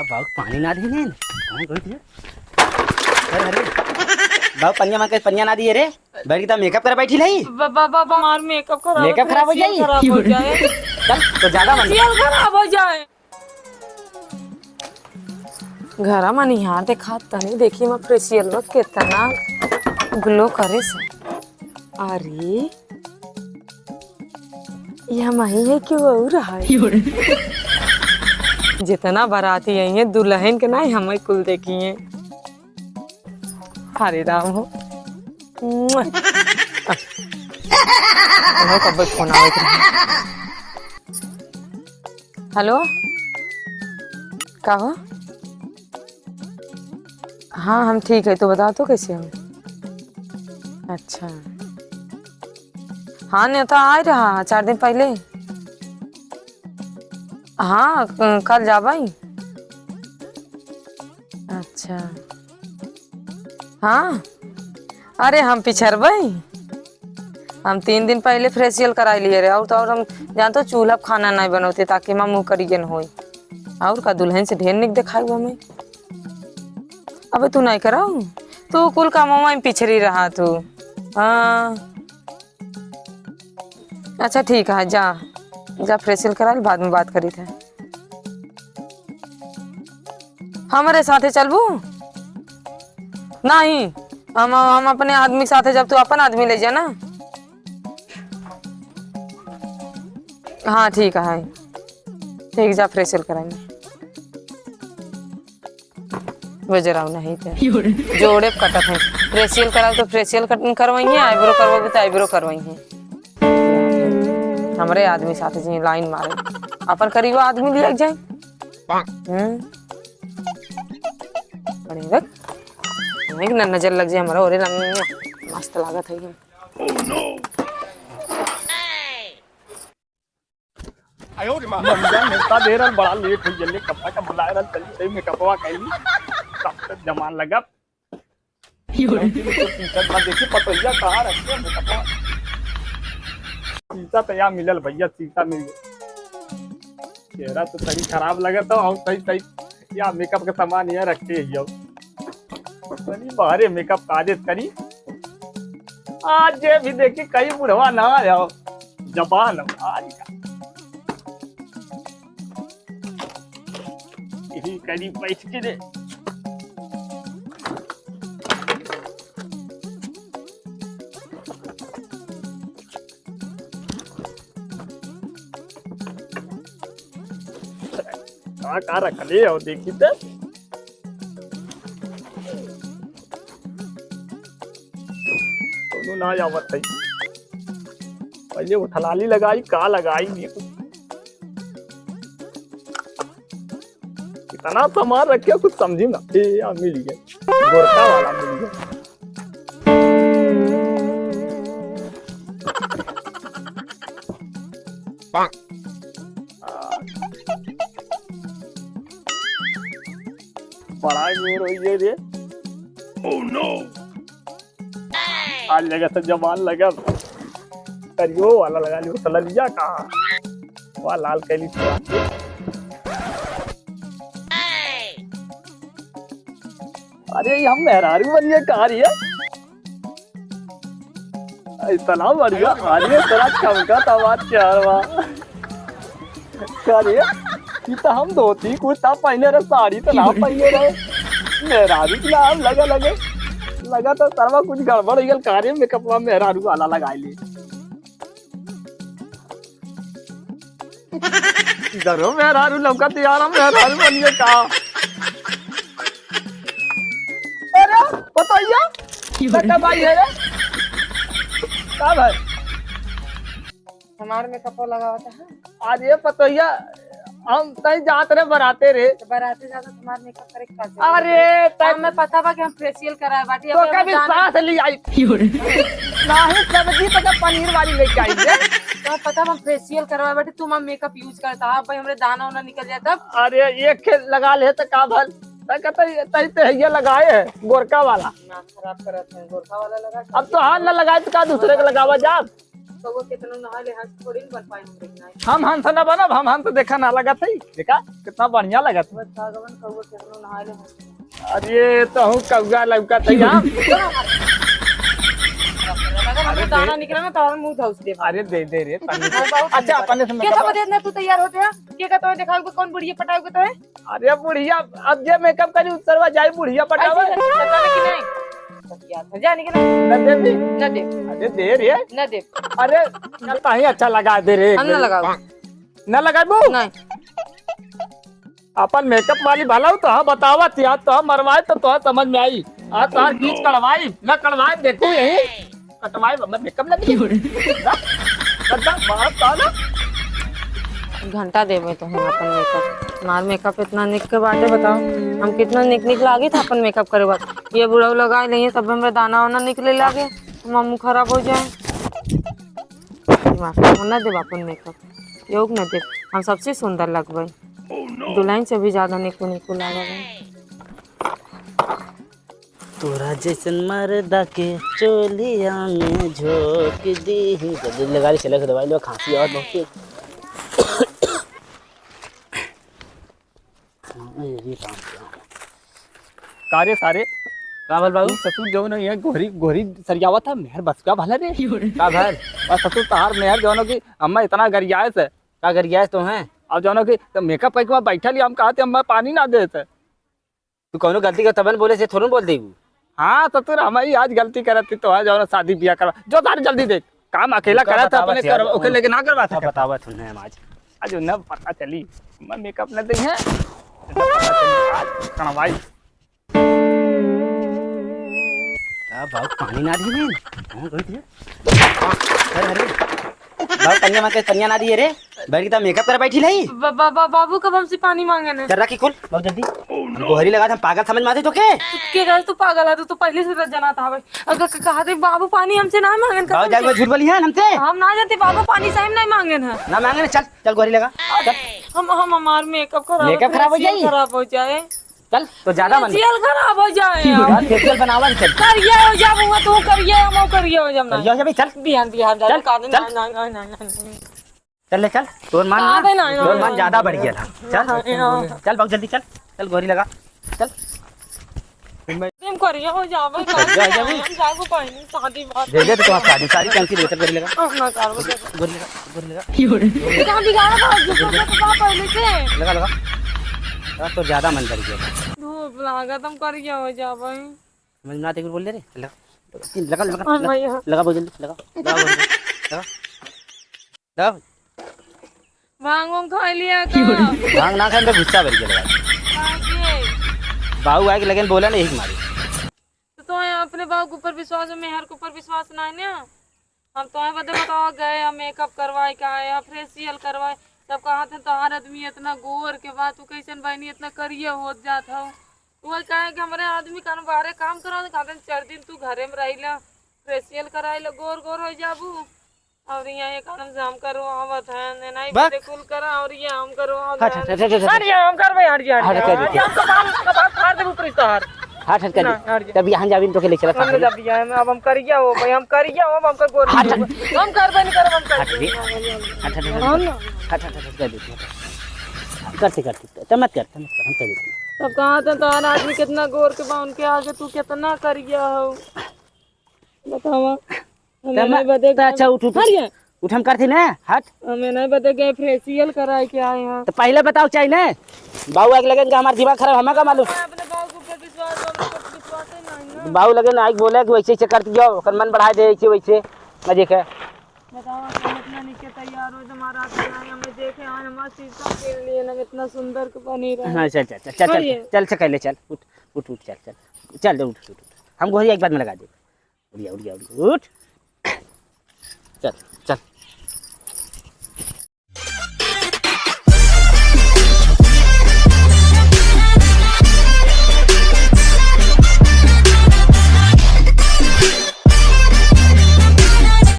बाबू पानी ना देने अरे बाबू पनिया ना दिए रे बैठ के मेकअप कर बैठी नहीं बाबा हमार मेकअप खराब हो जाए चल तो ज्यादा मन खराब हो जाए। घरा में निहार देखा तनी देखी मैं फेशियल में कितना ग्लो करे से। अरे यह मही है कि वो रहा है जितना बाराती आई है दुल्हन के ना हमें कुल देखी है। हरे राम हो कब फोन आवे हेलो का हो? हाँ हम ठीक है तो बता तो कैसे हम। अच्छा हाँ नेता आ रहा 4 दिन पहले। हाँ कल जा भाई। अच्छा हाँ अरे हम पिछड़बई हम 3 दिन पहले फेशियल कराई लिए रे और हम जानते चूल्हा खाना नहीं बनौते ताकि माँ मुँह करिए न हो और का दुल्हन से ढेर निक दिखाई हमें। अबे तू नहीं कराऊ तू कुल काम में पिछड़ी रहा तू। हाँ अच्छा ठीक है जा जा फेशियल करा बाद में बात करी थे। हमारे साथे चलबू नहीं हम अपने आदमी साथे जब तू अपन आदमी ले जा ना। हाँ ठीक है ठीक जा फेशियल कराएंगे वजराव नहीं थे जोड़े कटत है। फेशियल कराओ तो फेशियल करवाइए आईब्रो करवाओगे तो आईब्रो करवाइए। हमारे आदमी साथे जी लाइन मारे अपन करीब आदमी लिया जाए। न नजर लग जाए हमारा और मस्त लागत है। नेता दे रहा बड़ा लेट हो जल्दी कपड़ा का बुला रहा चल सही में कपवा कैली तब तक जमान लगा देखी पतैया कहाँ रखे कपवा सीता तो यहाँ मिलल भैया सीता मिल गया चेहरा तो सही खराब लगा तो और सही सही या मेकअप का सामान यहाँ रखे ही सनी बाहरे मेकअप काजेज करी आज ये भी देखी कई बुढ़वा ना जाओ जबान आज करी बैठ के रे का रख ले और देखी तो ना आवत है पहले वो थलाली लगाई का लगाई नहीं इतना सामान रखे कुछ समझी ना मिल गया गोरखा वाला मिल गया। बड़ा जोर हो गया रे। ओह नो आज लगा तो जबान लगा करियो वाला लगा लियो सलरिया कहाँ वह लाल कैली अरे हम मेहरारू बनिए कहा रही है इतना बढ़िया अरे तेरा चमका था बात क्या रही है कि तो हम धोती कुछ था पहले रहे साड़ी तो ना पहले रहे मेहरारू की नाम लगा तो सर्वा कुछ गड़बड़ गल कार्य मेकअप मेहरारू वाला लगा ली इधर हो मेहरारू लौका तैयार मेहरारू बनिए कहा बताइए भाई है क्या भाई हमारे मेकअप लगा होता है। आज ये पतोहिया हम कहीं जाते रहे बराते रे तो बराते ज्यादा तुम्हारे मेकअप करे अरे तब मैं पता बा कि हम फेशियल कराए बाटी तो कभी सांस ली आई नहीं सब्जी तो पनीर वाली लेके आई है तो पता हम फेशियल करवाए बाटी तुम हम मेकअप यूज करता है भाई हमरे दाना वाना निकल जाए तब। अरे एक लगा ले तो का भल ये लगाए है गोरखा वाला नाक खराब करत है गोरखा वाला लगा अब तो हाथ न लगाए तो का दूसरे को लगावा जा कौवा कितना नहा ले हंस थोड़ी न बन पाए हम देखना हम हंस ना बनब, हम हंस देखा ना लगा था देखा कितना बढ़िया लगा था। भगवान कौवा कितना नहा ले हंस अरे तो हूँ कौआ लौका था यहाँ। अरे दाना निकला ना तो हम मुंह धौस दे। अरे दे दे रे पानी। अच्छा अपने से क्या खबर देना तू तैयार होते है क्या कहता है दिखाओगे कौन बुढ़िया पटाओगे तो है अरे बुढ़िया अब जे मेकअप करी उत्तरवा जाए बुढ़िया पटावा जाने के नहीं न दे भी न दे अरे दे रे न दे अरे चलता ही अच्छा लगा दे रे हम न लगाओ न लगाबू नहीं अपन मेकअप वाली भला तो हाँ बतावा तिया तो मरवाए तो समझ में आई आ तो बीच कड़वाई न कड़वाए देखू यही कटवाई मेकअप लगी घंटा देवे तो हम अपन मेकअप हमार मेकअप इतना निक के बाटे बताओ हम कितना निक लागे था अपन मेकअप करे बाद ये बुढ़ाऊ लगा लेंगे तब हमें दाना वाना निकले लागे मुंह खराब हो जाए न देव अपन मेकअप योग न देव हम सबसे सुंदर लगबे दुल्हन से भी ज्यादा निको निको लगे तोरा जैसन मर्दा के चोलिया में झोंक दी जल्दी लगा ले चले दवाई लो खांसी और बहुत कार्य सारे काबल बाबू ससुर जो न ये गोरी गोरी सरियावा था मेहर बस का भला रे का भर और ससुर तार मेहर जो की अम्मा इतना गरियाए से का कर गया तो हैं अब जो की तो मेकअप करके वहाँ बैठा लिया हम कहते अम्मा पानी ना देते तू कौनो गलती कर तबन बोले से थोड़ा बोल देबू हाँ ससुर हमारी आज गलती करती तो है जो शादी ब्याह करवा जो तारी जल्दी देख काम अकेला करा था अपने कर ओके लेके ना करवा था बतावा तुमने हम आज न पता चली मैं मेकअप न दी है आज कणवाई का बाबू पानी ना दी ने हां कोई थे अरे बाबू पन्या ना दिए रे बैठ के मेकअप कर बैठी लई बाबू कब हमसे पानी मांगे ने जरा की खोल बहुत जल्दी गोहरी लगा था पागल समझ में आते तो के के तू पागल है तू पहले से जना था भाई अगर कहा थे बाबू पानी हमसे ना मांगे बाबू जाके झूठ बोली है हमसे हम ना जानते बाबू पानी सही नहीं मांगे ना ना मांगे ना चल चल गोहरी लगा चल हम हमार मेकअप खराब हो जाए चल तो ज्यादा मन फेशियल खराब हो जाए यार फेशियल बनावा चल करिए हो जाब हुआ तू करिए हम करिए हो जब ना यो जब चल बिहान बिहान चल, का चल। ना चल ले चल तोर मान ज्यादा बढ़ गया चल चल बहुत जल्दी चल चल गोहरी लगा चल तुम करिए हो जाब हम जागो पानी शादी बात दे दे तो तुम्हारी शादी सारी कैंसिल हो चल गोहरी लगा अपना कार गोहरी लगा कहां बिगाड़ा था जो पहले से लगा लगा तो ज्यादा मन बढ़ गया धूप लागत हम करिए हो जाब समझ में आते बोल ले रे लगा लगा लगा बहुत जल्दी लगा लगा भांग खा लिया का भांग ना खाए तो गुस्सा बढ़ गया बाबू आके लेकिन बोला नहीं मारी तो अपने बाबू के ऊपर विश्वास है मेहर के ऊपर विश्वास नहीं ना हम तो बताओ गए हम मेकअप करवाए का आया फेशियल करवाए तब कहा थे तोहार आदमी इतना गोर के बाद तू कैसे बहनी इतना करिए हो जात हो वो कहे कि हमारे आदमी कान बाहर काम करा कहते 4 दिन तू घरे में रही फेशियल कराई गोर गोर हो जाबू और यहाँ एक काम से हम करो आवत है नहीं बड़े कुल करा और ये हम करो अरे हम करबे हट जा कपाल फाड़ दे ऊपर इस्तार हट हट कर तब यहां जाबिन तो के ले चला हम जब दिया है अब हम करिए हो भाई हम करिए हो हम कर गोर हम करबे नहीं करब हम करते तब मत कर हम कर देते तब कहा था तो आदमी कितना गोर के बा उनके आगे तू कितना करिए हो बतावा हमें नहीं बदे अच्छा उठ उठ उठ हम करते ना हट हमें नहीं बदे गए फेशियल कराए के आए हैं तो पहले बताओ चाहिए ना बाबू आगे लगे हमारा दिमाग खराब हमें का मालूम अपने बाबू के ऊपर विश्वास है नहीं बाबू लगे ना आगे बोले कि वैसे ऐसे करती जाओ कर मन बढ़ा दे ऐसे वैसे मजे के बताओ हम इतना नीचे तैयार हो हमारा हमें देखे आज हमारा शीशा के लिए ना इतना सुंदर बनी रहा हाँ चल चल चल चल चल चल चल चल उठ उठ उठ चल चल चल उठ उठ हम गोहरी एक बार में लगा दे उठ उठ चल